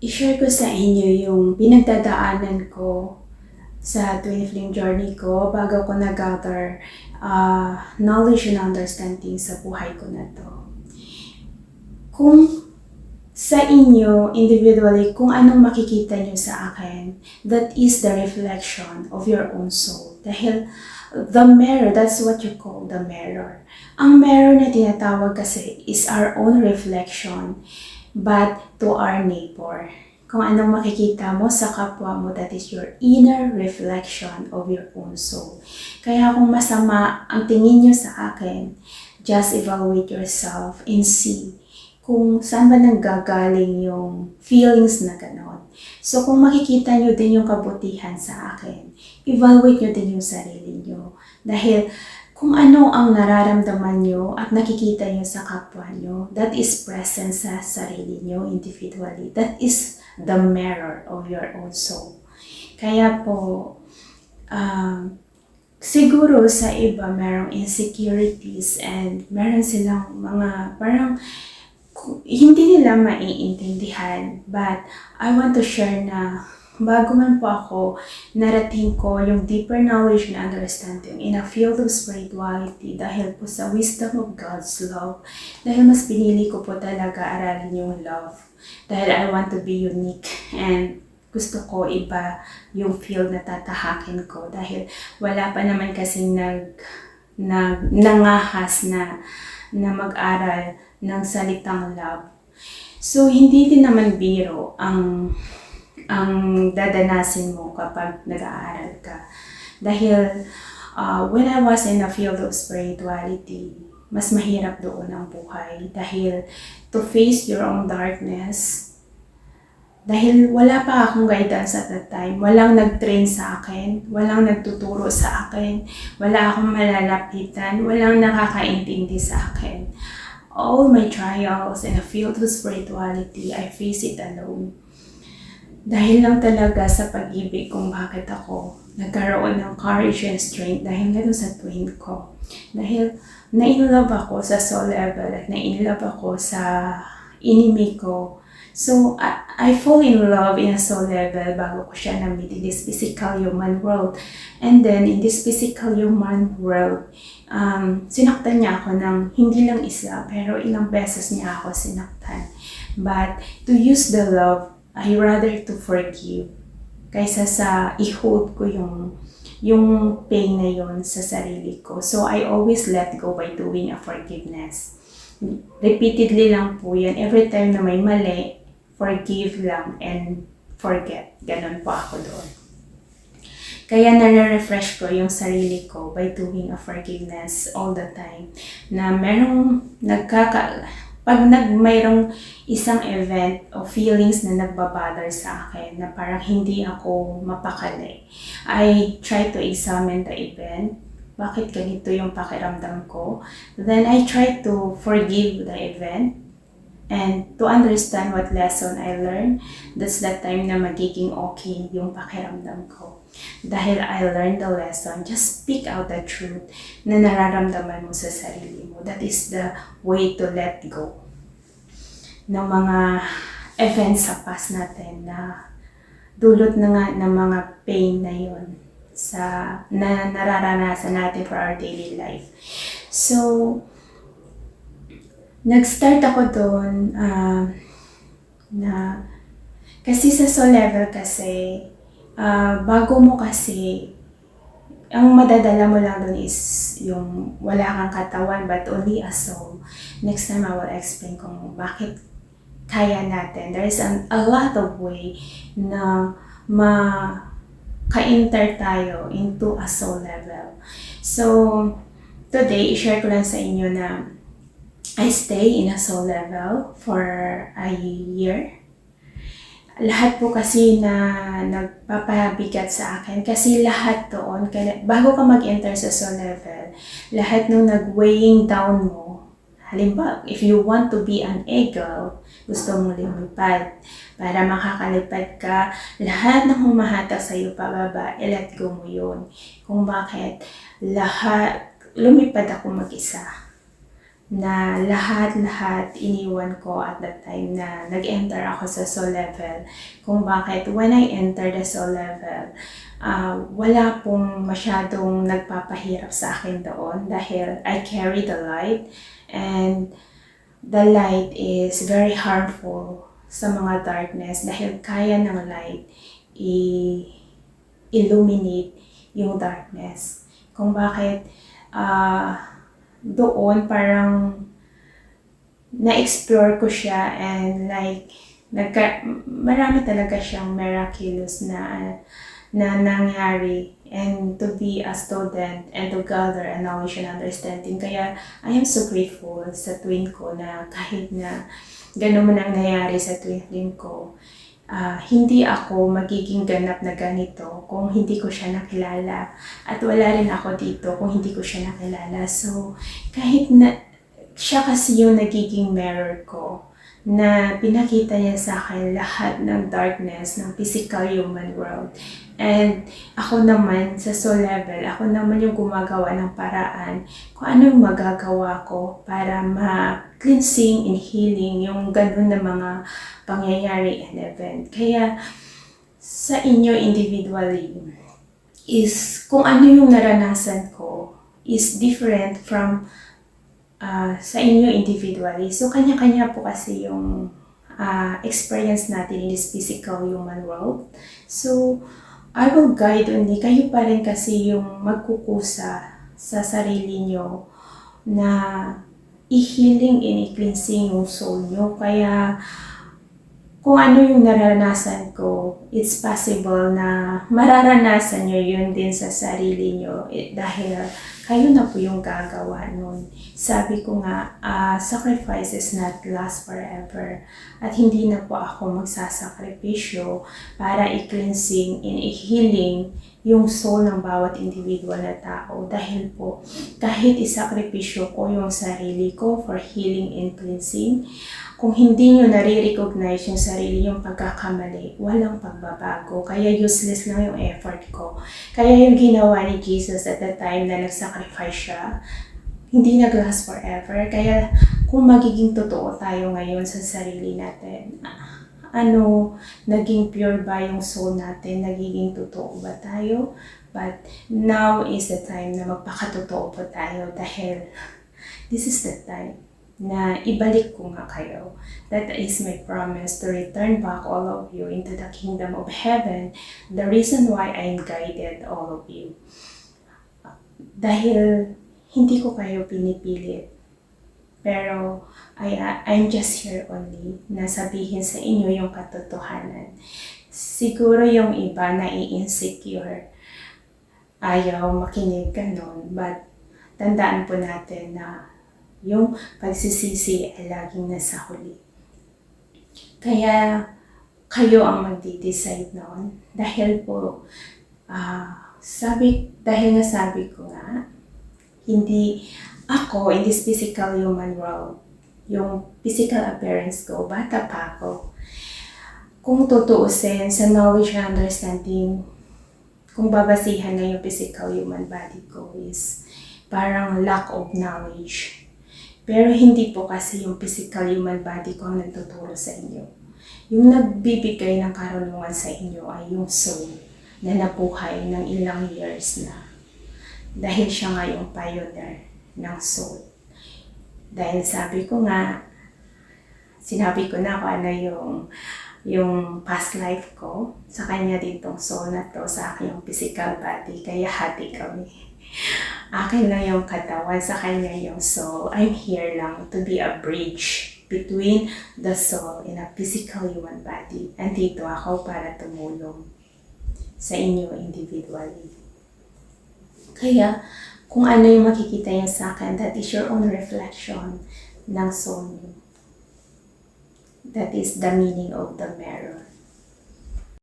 i-share ko sa inyo yung pinagdadaanan ko sa twin flame journey ko bago ko nag-gather knowledge and understanding sa buhay ko na to. Kung sa inyo, individually, kung anong makikita nyo sa akin, that is the reflection of your own soul. Dahil the mirror, that's what you call the mirror. Ang mirror na tinatawag kasi is our own reflection, but to our neighbor. Kung anong makikita mo sa kapwa mo, that is your inner reflection of your own soul. Kaya kung masama ang tingin nyo sa akin, just evaluate yourself and see kung saan ba nanggagaling yung feelings na ganon. So kung makikita nyo din yung kabutihan sa akin, evaluate nyo din yung sarili nyo. Dahil kung ano ang nararamdaman nyo at nakikita nyo sa kapwa nyo, that is present sa sarili nyo individually. That is the mirror of your own soul. Kaya po, siguro sa iba merong insecurities and meron silang mga parang hindi nila maiintindihan. But I want to share na bago man po ako, narating ko yung deeper knowledge and understanding in a field of spirituality dahil po sa wisdom of God's love. Dahil mas pinili ko po talaga aralin yung love. Dahil I want to be unique and gusto ko iba yung field na tatahakin ko. Dahil wala pa naman kasing nangahas na mag-aral ng salitang love. So, hindi din naman biro ang dadanasin mo kapag nag-aaral ka. Dahil when I was in the field of spirituality, mas mahirap doon ang buhay. Dahil to face your own darkness, dahil wala pa akong guidance at that time, walang nag-train sa akin, walang nagtuturo sa akin, wala akong malalapitan, walang nakakaintindi sa akin. All my trials in the field of spirituality, I face it alone. Dahil lang talaga sa pag-ibig kung bakit ako nagkaroon ng courage and strength dahil gano'n sa twin ko. Dahil na-inlove ako sa soul level at na-inlove ako sa enemy ko. So, I fall in love in a soul level bago ko siya na-meet in this physical human world. And then, in this physical human world, sinaktan niya ako ng hindi lang isa, pero ilang beses niya ako sinaktan. But, to use the love, I rather to forgive kaysa sa i-hold ko yung pain na yon sa sarili ko. So, I always let go by doing a forgiveness. Repeatedly lang po yan. Every time na may mali, forgive lang and forget. Ganon po ako doon. Kaya nare-refresh ko yung sarili ko by doing a forgiveness all the time. Na merong pag mayroong isang event o feelings na nagbabother sa akin na parang hindi ako mapakali, I try to examine the event. Bakit ganito yung pakiramdam ko? Then I try to forgive the event and to understand what lesson I learned. That's the time na magiging okay yung pakiramdam ko. Dahil I learned the lesson, just speak out the truth na nararamdaman mo sa sarili mo. That is the way to let go ng mga events sa past natin na dulot na nga ng mga pain na yun na nararanasan natin for our daily life. So, nag-start ako doon na kasi sa soul level kasi bago mo kasi ang madadala mo lang doon is yung wala kang katawan but only a soul. Next time I will explain kung bakit kaya natin. There is a lot of way na ka-enter tayo into a soul level. So today, i-share ko lang sa inyo na I stay in a soul level for a year. Lahat po kasi na nagpapabigat sa akin kasi lahat doon, bago ka mag-enter sa soul level, lahat nung nag-weighing down mo, halimbawa, if you want to be an eagle, gusto mong lumipad, para makakalipad ka, lahat ng humahatak sa iyo pababa, let go mo yun. Kung bakit, lumipad ako mag-isa. na lahat-lahat iniwan ko at that time na nag-enter ako sa soul level. Kung bakit when I enter the soul level, wala pong masyadong nagpapahirap sa akin doon dahil I carry the light, and the light is very harmful sa mga darkness dahil kaya ng light illuminate yung darkness. Kung bakit doon parang na-explore ko siya, and like marami talaga siyang miraculous na nangyari, and to be a student and to gather a knowledge and understanding. Kaya I am so grateful sa twin ko na kahit na gano'n man ang nangyari sa twin ko, hindi ako magiging ganap na ganito kung hindi ko siya nakilala. At wala rin ako dito kung hindi ko siya nakilala. So, kahit na siya kasi yung nagiging mirror ko, na pinakita niya sa akin lahat ng darkness ng physical human world. And ako naman sa soul level, ako naman yung gumagawa ng paraan kung ano yung magagawa ko para ma-cleansing and healing yung ganun na mga pangyayari and event. Kaya sa inyo individually is kung ano yung naranasan ko is different from sa inyo individually. So, kanya-kanya po kasi yung experience natin in this physical human world. So, I will guide only. Kayo pa rin kasi yung magkukusa sa sarili nyo na i-healing and i-cleansing yung soul nyo. Kaya, kung ano yung naranasan ko, it's possible na mararanasan nyo yun din sa sarili nyo dahil kayo na po yung gagawa nun. Sabi ko nga, sacrifices not last forever. At hindi na po ako magsasakripisyo para i-cleansing and i-healing yung soul ng bawat individual na tao. Dahil po, kahit isakripisyo ko yung sarili ko for healing and cleansing, kung hindi nyo nare-recognize yung sarili yung pagkakamali, walang pagbabago. Kaya useless lang yung effort ko. Kaya yung ginawa ni Jesus at the time na nag-sacrifice siya, hindi nag-last forever. Kaya kung magiging totoo tayo ngayon sa sarili natin, naging pure ba yung soul natin? Nagiging totoo ba tayo? But now is the time na magpakatotoo po tayo dahil this is the time na ibalik ko nga kayo. That is my promise to return back all of you into the kingdom of heaven. The reason why I'm guided all of you. Dahil hindi ko kayo pinipilit. Pero I'm just here only na sabihin sa inyo yung katotohanan. Siguro yung iba na i-insecure, ayaw makinig ganun. But tandaan po natin na yung pagsisisi ay laging nasa huli. Kaya kayo ang magdi-decide noon. Dahil po, dahil nasabi ko nga, hindi ako in this physical human world, yung physical appearance ko, bata pa ako. Kung tutuusin sa knowledge and understanding, kung babasihan na yung physical human body ko is parang lack of knowledge. Pero hindi po kasi yung physical human body ko ang nagtuturo sa inyo. Yung nagbibigay ng karunungan sa inyo ay yung soul na nabuhay ng ilang years na. Dahil siya nga yung pioneer ng soul. Dahil sinabi ko na kung ano yung past life ko, sa kanya din tong soul na to, sa aking physical body, kaya hati kami. Akin lang yung katawan, sa kanya yung soul. I'm here lang to be a bridge between the soul and a physical human body. Andito ako para tumulong sa inyo individually. Kaya, kung ano yung makikita niyo sa akin, that is your own reflection ng soul niyo. That is the meaning of the mirror.